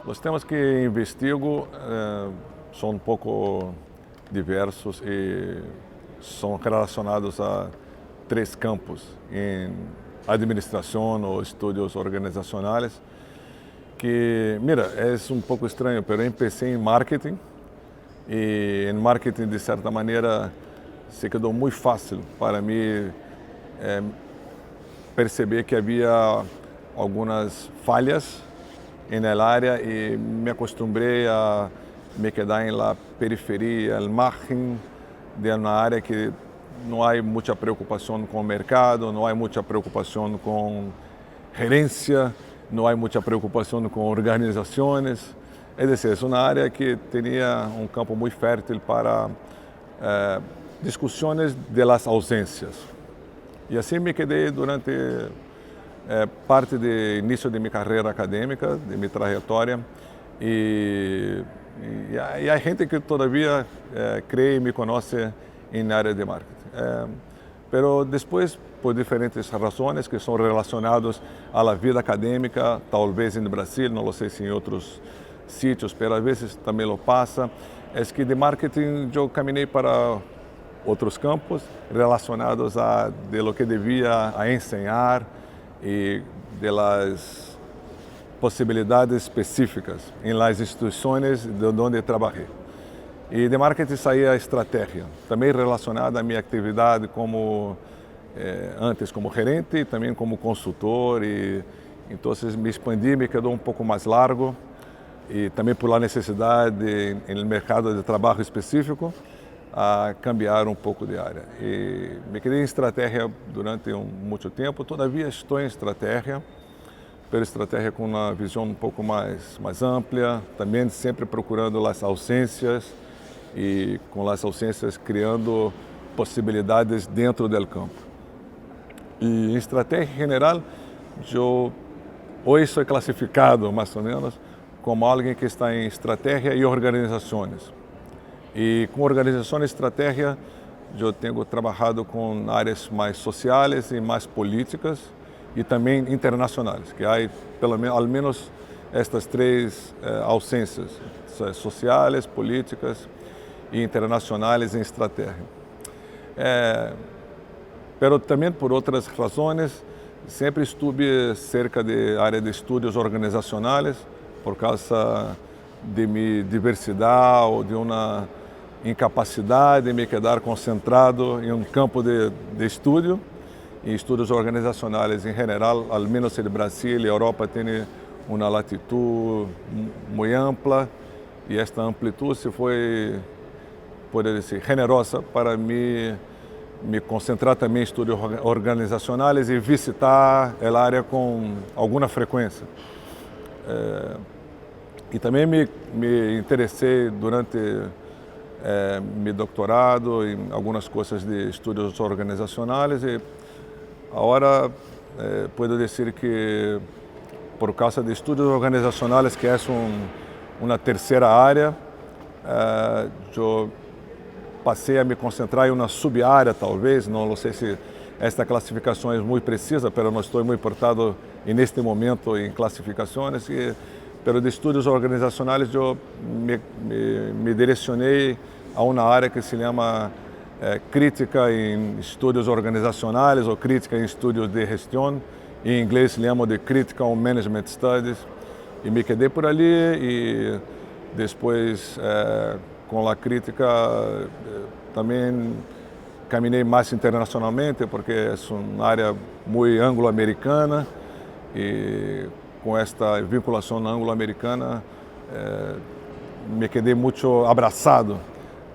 Os temas que investigo são um pouco diversos e são relacionados a três campos, em administração ou estudos organizacionais, que, mira, é um pouco estranho, mas eu comecei em marketing e em marketing, de certa maneira, se quedou muito fácil para mim perceber que havia algumas falhas na área e me acostumbrei a me quedar na periferia, al margen de uma área que não há muita preocupação com o mercado, não há muita preocupação com gerência, não há muita preocupação com organizações. É dizer, é uma área que tinha um campo muito fértil para discussões de las ausências. E assim me quedei durante parte do início de minha carreira acadêmica, de minha trajetória, e há gente que todavia crê e me conhece na área de marketing. Pero depois, por diferentes razões que são relacionadas à vida acadêmica, talvez no Brasil, não sei se em outros sítios, mas às vezes também lo passa, é que de marketing eu caminhei para outros campos relacionados a de lo que devia ensinar e das possibilidades específicas em las instituições de onde trabalhei. E de marketing saía a estratégia, também relacionada à minha atividade como antes como gerente e também como consultor, e então me expandi, me quedou um pouco mais largo e também por a necessidade no mercado de trabalho específico a cambiar um pouco de área. E me quedei em estratégia durante muito tempo, todavia estou em estratégia, pero estratégia com uma visão um pouco mais ampla, também sempre procurando as ausências e com as ausências criando possibilidades dentro do campo. E em estratégia general, eu hoje sou classificado mais ou menos como alguém que está em estratégia e organizações. E com organização e estratégia, eu tenho trabalhado com áreas mais sociais e mais políticas e também internacionais, que há pelo menos, ao menos estas três ausências, sociais, políticas e internacionais em estratégia. Pero também por outras razões, sempre estive cerca da área de estudos organizacionais, por causa de minha diversidade ou de uma incapacidade de me quedar concentrado em um campo de estudo, e estudos organizacionais em geral, ao menos no Brasil e Europa, tem uma latitude muito ampla, e esta amplitude foi, poderia dizer, generosa para me concentrar também em estudos organizacionais e visitar a área com alguma frequência. E também me interessei durante meu doutorado em algumas coisas de estudos organizacionais, e agora posso dizer que por causa de estudos organizacionais, que é uma terceira área, eu passei a me concentrar em uma sub-área, talvez, não sei se esta classificação é muito precisa, mas não estou muito importado neste momento em classificações. Pero de estudos organizacionais eu me direcionei a uma área que se chama crítica em estudos organizacionais ou crítica em estudos de gestão. Em inglês se chama de Critical Management Studies. E me quedei por ali e depois com a crítica também caminhei mais internacionalmente, porque é uma área muito anglo-americana, e com esta vinculação anglo-americana, me quedei muito abraçado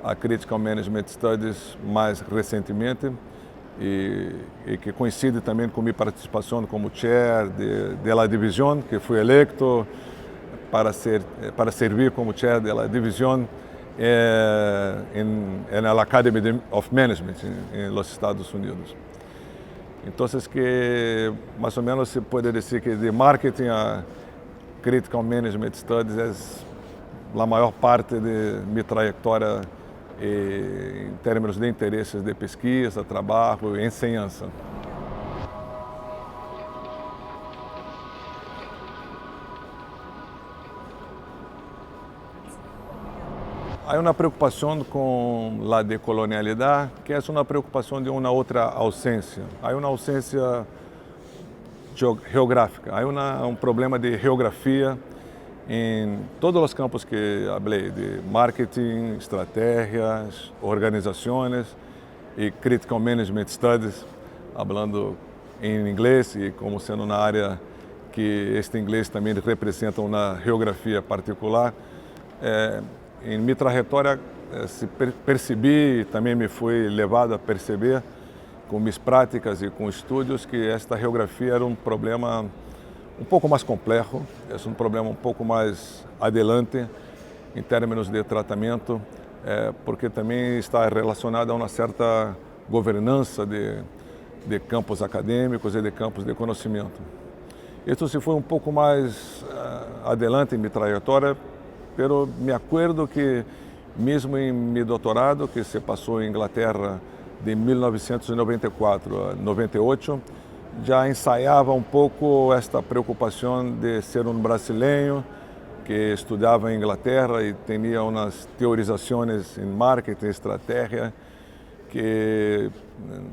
a Critical Management Studies mais recentemente, e que coincide também com minha participação como chair da divisão, que fui eleito para servir como chair da divisão na Academy of Management nos Estados Unidos. Entonces que más o menos se puede decir que de marketing a Critical Management Studies es la maior parte de minha trajetória em termos de interesses de pesquisa, trabalho e enseñança. Há uma preocupação com a decolonialidade, que é uma preocupação de uma outra ausência. Há uma ausência geográfica, há um problema de geografia em todos os campos que falei, de marketing, estratégias, organizações e critical management studies, falando em inglês e como sendo na área que este inglês também representa uma geografia particular. Em minha trajetória, percebi e também me fui levado a perceber com minhas práticas e com estudos que esta geografia era um problema um pouco mais complexo, é um problema um pouco mais adelante em termos de tratamento, porque também está relacionado a uma certa governança de campos acadêmicos e de campos de conhecimento. Isso se foi um pouco mais adelante em minha trajetória, pero me acuerdo que mesmo em meu doutorado, que se passou em Inglaterra de 1994 a 98, já ensaiava um pouco esta preocupação de ser um brasileiro que estudava em Inglaterra e tinha umas teorizações em marketing, estratégia, que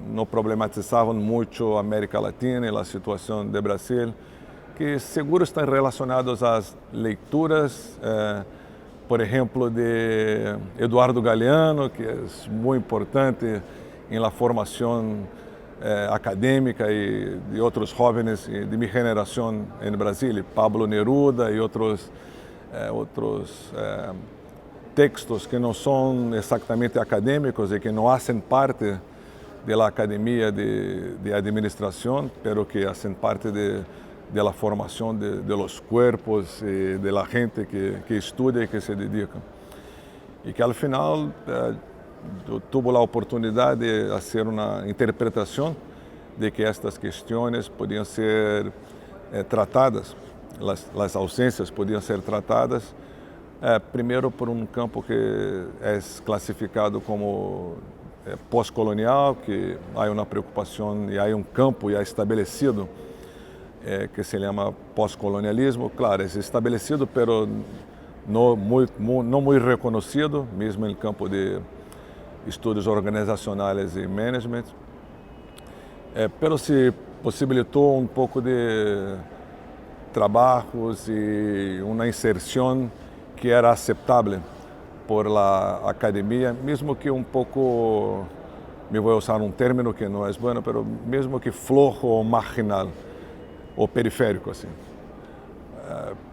não problematizavam muito a América Latina e a situação do Brasil, que seguro estão relacionados às leituras, por exemplo, de Eduardo Galeano, que é muito importante em la formação acadêmica e de outros jovens de minha geração em Brasil, Pablo Neruda e outros textos que não são exatamente acadêmicos e que não fazem parte da academia de administração, pero que fazem parte de la formação de los cuerpos e de la gente que estuda e que se dedica. E que, ao final, eu tive a oportunidade de fazer uma interpretação de que estas questões podiam ser tratadas, as ausências podiam ser tratadas, primeiro por um campo que é classificado como pós-colonial, que há uma preocupação e há um campo já estabelecido que se chama pós-colonialismo. Claro, é estabelecido, pero não muito reconhecido, mesmo no campo de estudos organizacionais e management, pero se possibilitou um pouco de trabalhos e uma inserção que era aceitável por la academia, mesmo que um pouco, me vou usar um término que não é bom, pero mesmo que flojo ou marginal, ou periférico, assim.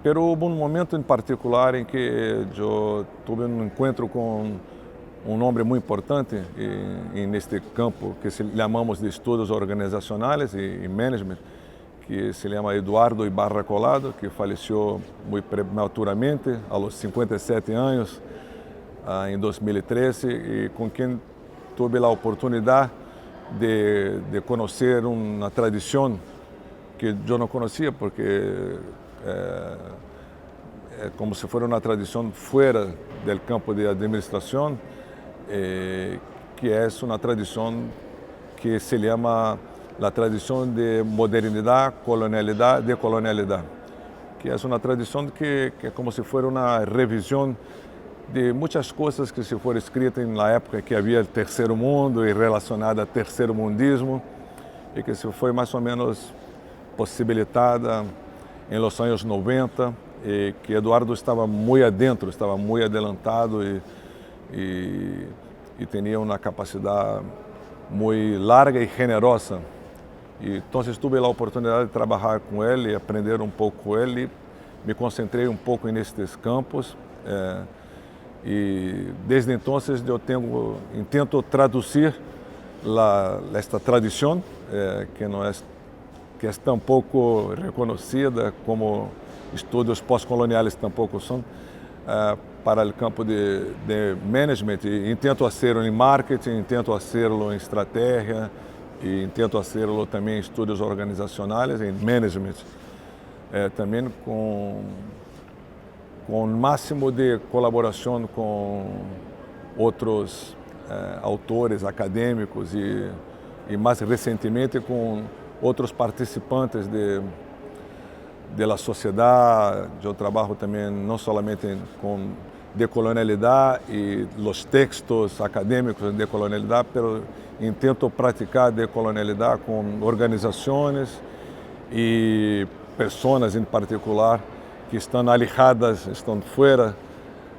Pero houve um momento em particular em que eu tive um encontro com um homem muito importante neste campo que chamamos de estudos organizacionais e management, que se chama Eduardo Ibarra Colado, que faleceu muito prematuramente, aos 57 anos, em 2013, e com quem tive a oportunidade de conhecer uma tradição que eu não conhecia, porque é como se fosse uma tradição fora do campo de administração, que é uma tradição que se chama a tradição de modernidade, colonialidade, decolonialidade, que é uma tradição que é como se fosse uma revisão de muitas coisas que se foram escritas na época que havia o terceiro mundo e relacionada ao terceiro mundismo, e que se foi mais ou menos possibilitada em los anos 90, e que Eduardo estava muito adentro, estava muito adelantado e tinha uma capacidade muito larga e generosa. E então tive a oportunidade de trabalhar com ele, aprender um pouco com ele, me concentrei um pouco nestes campos, e desde então eu tento traduzir esta tradição, que não é que é tão pouco reconhecida, como estudos pós-coloniais tampouco são, para o campo de management. E tento fazê-lo em marketing, tento fazê-lo em estratégia, e intento hacerlo também em estudos organizacionais, em management, também com o máximo de colaboração com outros autores acadêmicos e mais recentemente com outros participantes da sociedade. Eu trabalho também não somente com decolonialidade e os textos acadêmicos de decolonialidade, mas intento praticar decolonialidade com organizações e pessoas em particular que estão alejadas, estão fora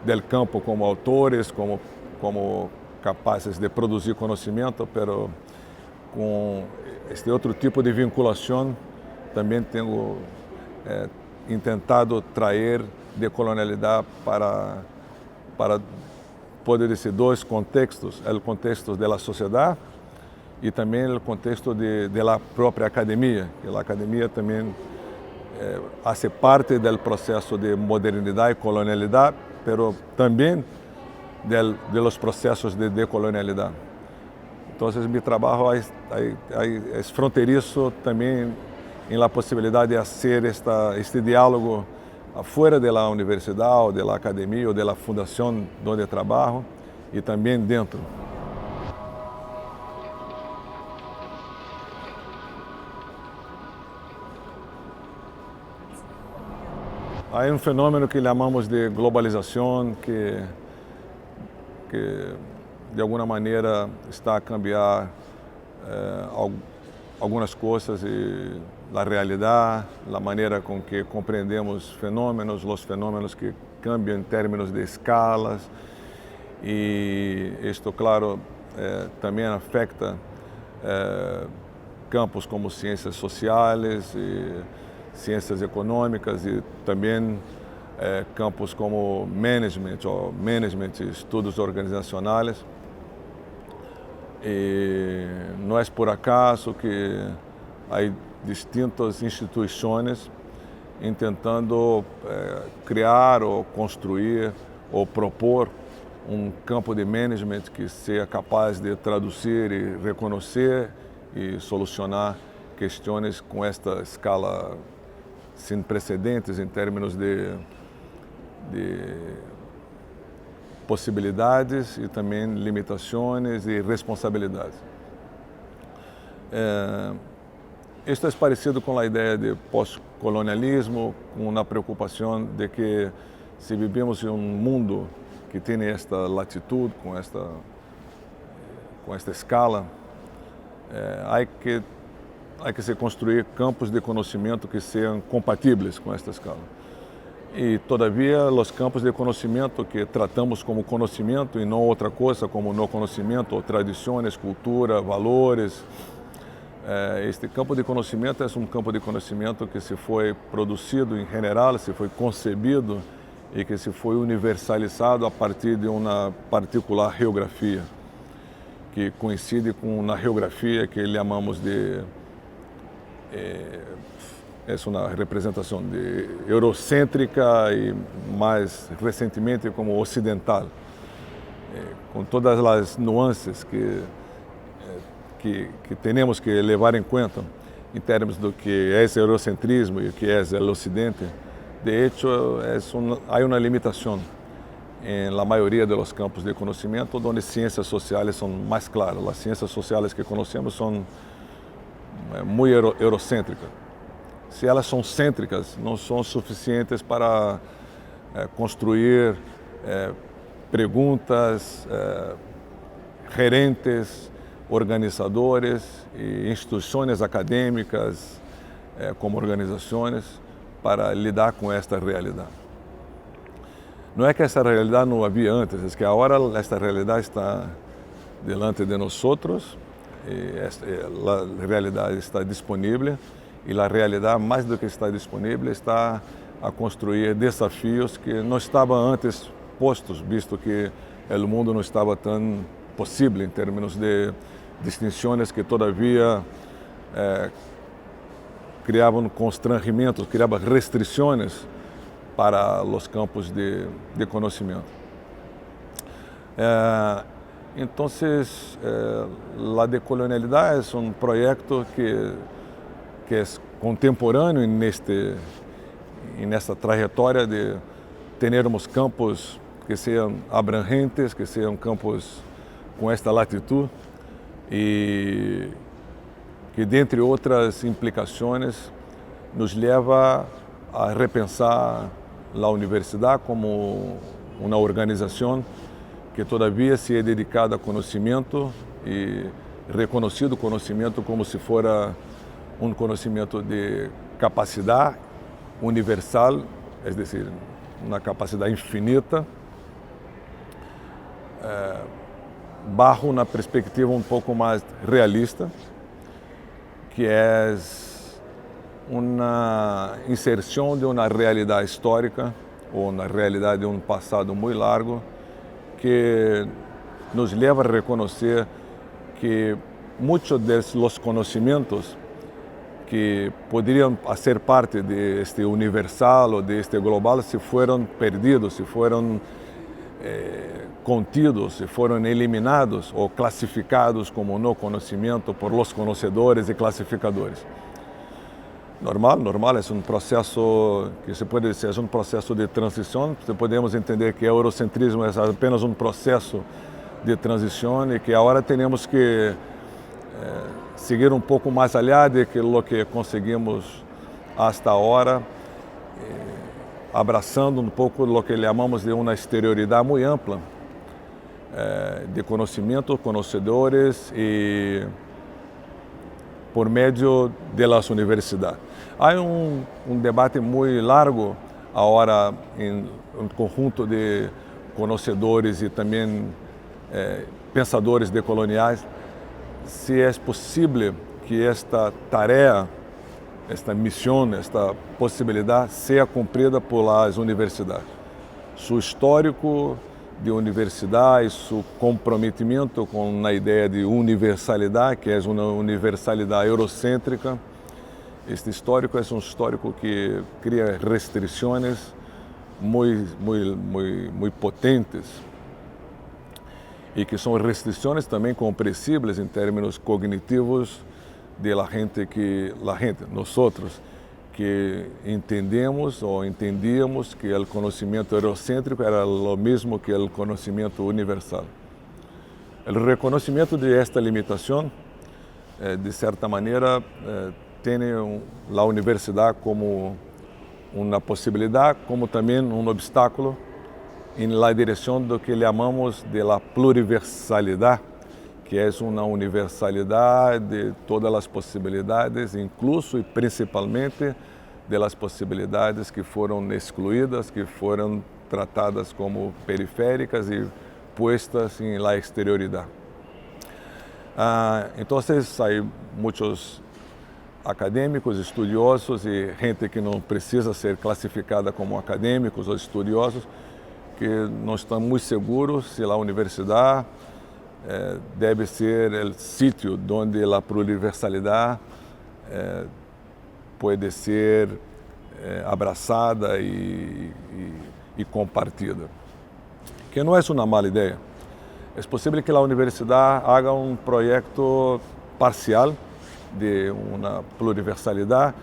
do campo como autores, como capazes de produzir conhecimento, mas com este outro tipo de vinculação também tenho tentado trazer decolonialidade para poder dizer dois contextos, o contexto da sociedade e também o contexto da própria academia, que a academia também faz parte do processo de modernidade e colonialidade, mas também de los processos de decolonialidade. Então, meu trabalho é fronteiriço também em la possibilidade de fazer este diálogo fora da universidade, ou da academia, ou da fundação onde trabalho, e também dentro. Há fenômeno que chamamos de globalização, que de alguma maneira está a cambiar algumas coisas e a realidade, a maneira com que compreendemos fenômenos, os fenômenos que cambiam em termos de escalas, e isto, claro, também afeta campos como ciências sociais e ciências econômicas e também campos como management e estudos organizacionais. E não é por acaso que há distintas instituições tentando criar ou construir ou propor campo de management que seja capaz de traduzir e reconhecer e solucionar questões com esta escala sem precedentes em termos de possibilidades e também limitações e responsabilidades. Isto é parecido com a ideia de pós-colonialismo, com a preocupação de que se vivemos em mundo que tem esta latitude, com esta escala, há que se construir campos de conhecimento que sejam compatíveis com esta escala. E, todavia, os campos de conhecimento que tratamos como conhecimento e não outra coisa como não conhecimento, ou tradições, cultura, valores. Este campo de conhecimento é campo de conhecimento que se foi produzido em geral, se foi concebido e que se foi universalizado a partir de uma particular geografia, que coincide com uma geografia que chamamos de é uma representação eurocêntrica e mais recentemente como ocidental, com todas as nuances que temos que levar em conta em termos do que é esse eurocentrismo e o que é o Ocidente. De hecho, há uma limitação em la maioria dos campos de conhecimento, onde ciências sociais são mais claras. As ciências sociais que conhecemos são muito eurocêntricas. Se elas são cêntricas, não são suficientes para construir perguntas gerentes, organizadores e instituições acadêmicas como organizações para lidar com esta realidade. Não é que essa realidade não havia antes, é que agora esta realidade está delante de nós, a realidade está disponível. E a realidade, mais do que está disponível, está a construir desafios que não estavam antes postos, visto que o mundo não estava tão possível em termos de distinções que, todavia, criavam constrangimentos, criavam restrições para os campos de conhecimento. Entonces, la decolonialidad es un proyecto que es contemporáneo en esta trajetória de termos campos que sejam abrangentes, que sejam campos com esta latitud e que, dentre outras implicações, nos leva a repensar a universidade como uma organização que todavia se é dedicada a conhecimento e reconhecido conhecimento como se fora um conhecimento de capacidade universal, é decir, uma capacidade infinita, bajo uma perspectiva um pouco mais realista, que é uma inserção de uma realidade histórica ou na realidade de um passado muito largo que nos leva a reconhecer que muitos dos conhecimentos que poderiam ser parte deste universal ou deste global se foram perdidos, se foram contidos, se foram eliminados ou classificados como não conhecimento por los conhecedores e classificadores. Normal, é um processo que se pode dizer, é um processo de transição. Podemos entender que o eurocentrismo é apenas um processo de transição e que agora temos que seguir um pouco mais allá de lo que conseguimos hasta agora, abraçando um pouco o que chamamos de uma exterioridade muito ampla de conhecimento, conhecedores e por meio das universidades. Há um debate muito largo agora em um conjunto de conhecedores e também pensadores decoloniais se é possível que esta tarefa, esta missão, esta possibilidade seja cumprida pelas universidades. Seu histórico de universidade, seu comprometimento com a ideia de universalidade, que é uma universalidade eurocêntrica. Este histórico é um histórico que cria restrições muito potentes e que são restrições também compreensíveis em termos cognitivos de nós que entendemos ou entendíamos que o conhecimento eurocêntrico era o mesmo que o conhecimento universal. O reconhecimento de esta limitação, de certa maneira, tem a universidade como uma possibilidade, como também um obstáculo na direção do que chamamos de la pluriversalidade, que é uma universalidade de todas as possibilidades, incluso e principalmente de las possibilidades que foram excluídas, que foram tratadas como periféricas e puestas em la exterioridade. Então, há muitos acadêmicos, estudiosos e gente que não precisa ser classificada como acadêmicos ou estudiosos, que não estão muito seguros se a universidade deve ser o sítio onde a pluriversalidade pode ser abraçada e compartida. Que não é uma mala ideia. É possível que a universidade haga um projeto parcial de uma pluriversalidade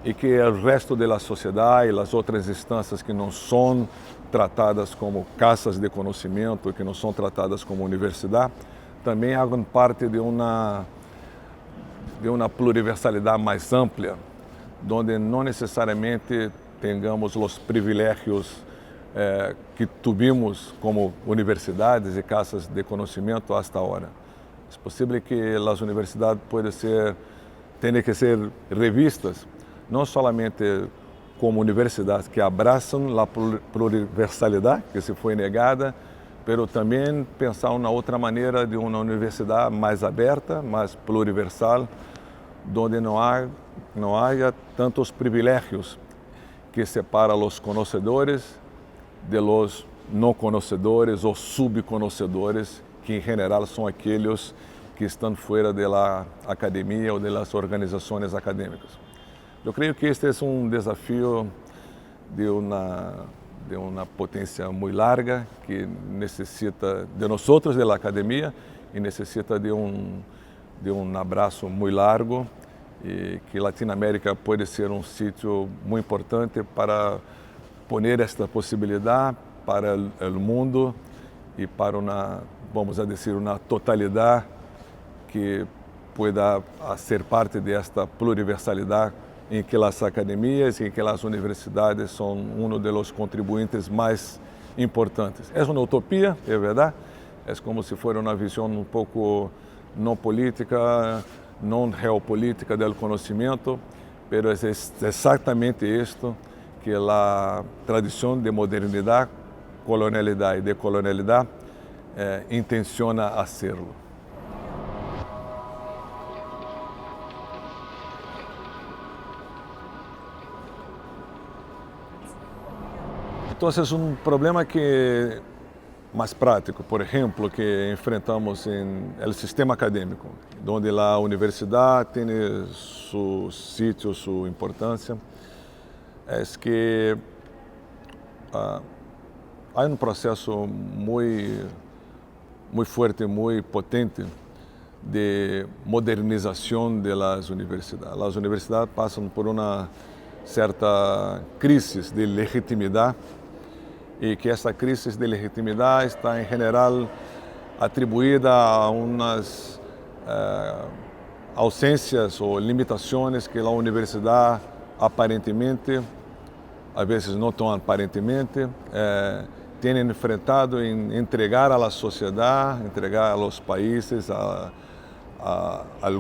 e que o resto da sociedade e as outras instâncias que não são tratadas como casas de conhecimento, que não são tratadas como universidade, também hagam parte de uma pluriversalidade mais ampla, onde não necessariamente tenhamos os privilégios que tivemos como universidades e casas de conhecimento hasta agora. É possível que as universidades tenham que ser revistas, não somente como universidades que abraçam a pluriversalidade que se foi negada, mas também pensar uma outra maneira de uma universidade mais aberta, mais pluriversal, onde não haja tantos privilégios que separam os conhecedores de los não conhecedores ou subconhecedores, que em geral são aqueles que estão fora da academia ou das organizações acadêmicas. Eu creio que este é um desafio de de uma potência muito larga que necessita de nós outros, da academia, e necessita de um abraço muito largo, e que Latinoamérica pode ser um sítio muito importante para pôr esta possibilidade para o mundo e para vamos a dizer, uma totalidade que pueda ser parte desta pluriversalidade em que as academias e em que as universidades são um dos contribuintes mais importantes. É uma utopia, é verdade, é como se fosse uma visão um pouco não política, não geopolítica do conhecimento, mas é exatamente isto que a tradição de modernidade, colonialidade e decolonialidade intenciona a serlo. Então, é um problema que mais prático, por exemplo, que enfrentamos no sistema acadêmico, onde a universidade tem seu sítio, sua importância, é que há um processo muito forte, muito potente de modernização das universidades. As universidades passam por uma certa crise de legitimidade, e que essa crise de legitimidade está, em geral, atribuída a umas ausências ou limitações que a universidade, aparentemente, às vezes não tão aparentemente, tem enfrentado em entregar à sociedade, entregar aos países, ao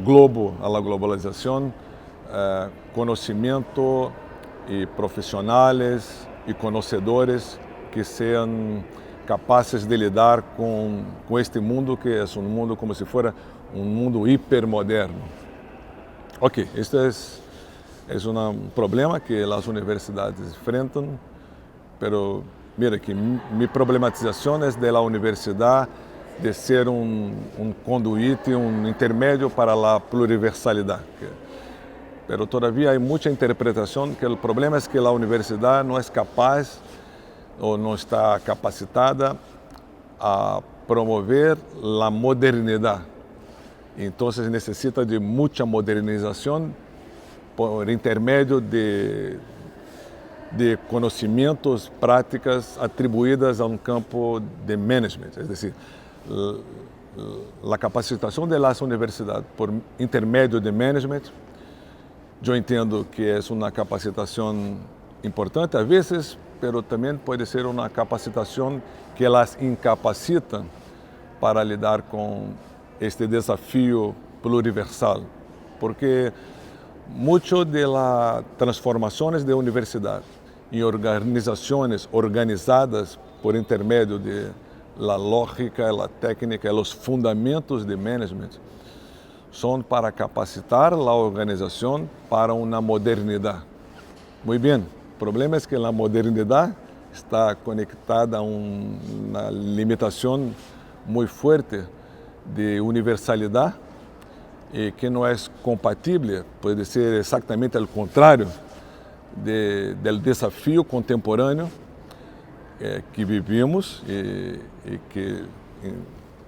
globo, à globalização, conhecimento e profissionais e conhecedores que sejam capazes de lidar com este mundo, que é um mundo como se fosse um mundo hipermoderno. Ok, este é um problema que as universidades enfrentam, mas mira que minha problematização é da universidade de ser um conduíte, um intermédio para a pluriversalidade. Mas todavia há muita interpretação que o problema é que a universidade não é capaz ou não está capacitada a promover a modernidade. Então, necessita de muita modernização por intermédio de conhecimentos, práticas atribuídas a um campo de management, é decir, a capacitação das universidades por intermédio de management. Eu entendo que é uma capacitação importante, às vezes, mas também pode ser uma capacitação que elas incapacitam para lidar com este desafio pluriversal, porque muitas das transformações de universidade em organizações organizadas por intermédio de la lógica, la técnica, os fundamentos de management, são para capacitar a organização para uma modernidade. Muito bem, o problema é que a modernidade está conectada a uma limitação muito forte de universalidade e que não é compatível, pode ser exatamente ao contrário do desafio contemporâneo que vivimos e que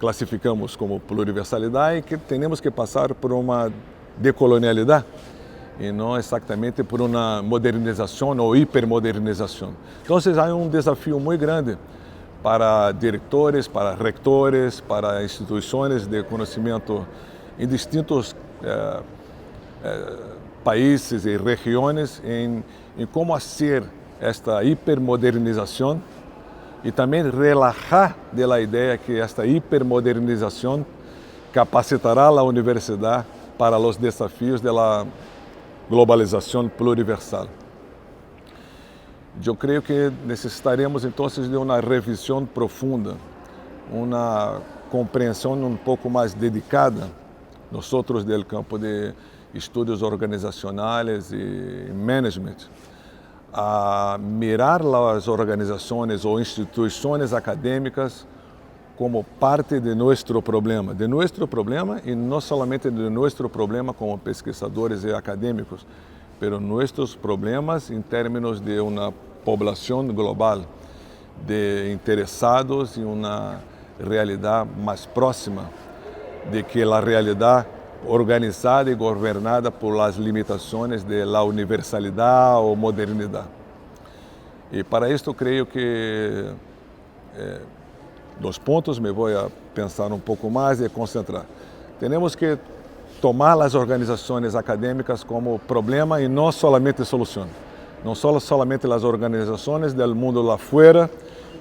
classificamos como pluriversalidade, e que temos que passar por uma decolonialidade e não exatamente por uma modernização ou hipermodernização. Então, há um desafio muito grande para diretores, para rectores, para instituições de conhecimento em distintos países e regiões em como fazer esta hipermodernização e também relaxar da ideia que esta hipermodernização capacitará a universidade para os desafios da globalização pluriversal. Eu creio que necessitaremos então de uma revisão profunda, uma compreensão um pouco mais dedicada, nós outros do campo de estudos organizacionais e management, a mirar as organizações ou instituições acadêmicas como parte de nosso problema e não somente de nosso problema como pesquisadores e acadêmicos, mas nossos problemas em termos de uma população global, de interessados em uma realidade mais próxima de que a realidade organizada e governada por las limitações de la universalidade ou modernidade. E para isto creio que dos pontos me vou a pensar um pouco mais e concentrar. Temos que tomar as organizações acadêmicas como problema e não solamente solução. Não são solamente as organizações do mundo lá fora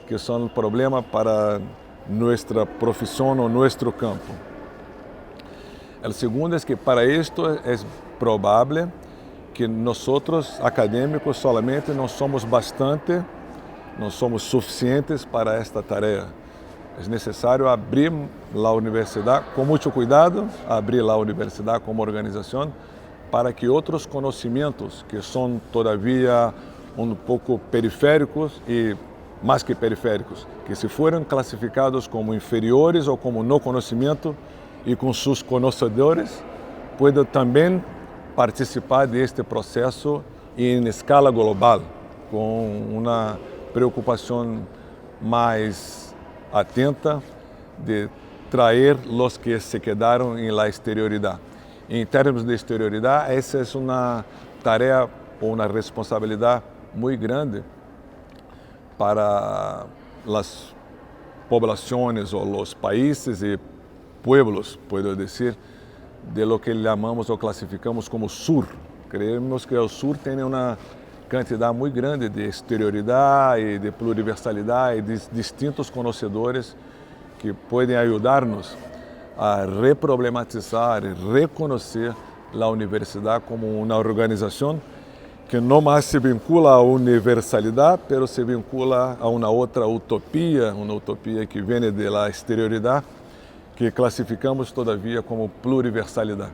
que são o problema para nossa profissão ou nosso campo. O segundo é que para isto é provável que nós acadêmicos solamente não somos bastante, não somos suficientes para esta tarefa. É necessário abrir a universidade com muito cuidado, abrir a universidade como organização para que outros conhecimentos que são todavia um pouco periféricos e mais que periféricos, que se forem classificados como inferiores ou como não conhecimento e com seus conhecedores, puedan também participar deste processo em escala global, com uma preocupação mais atenta de trazer os que se quedaram em la exterioridade. Em termos de exterioridade, essa é uma tarefa ou uma responsabilidade muito grande para as populações ou os países e pueblos, puedo dizer, de lo que chamamos ou classificamos como Sur. Creemos que o Sur tem uma quantidade muito grande de exterioridade, de pluriversalidade, de distintos conhecedores que podem ajudar-nos a reproblematizar e reconhecer a universidade como uma organização que não mais se vincula à universalidade, mas se vincula a uma outra utopia que vem da exterioridade, que classificamos todavia como pluriversalidade.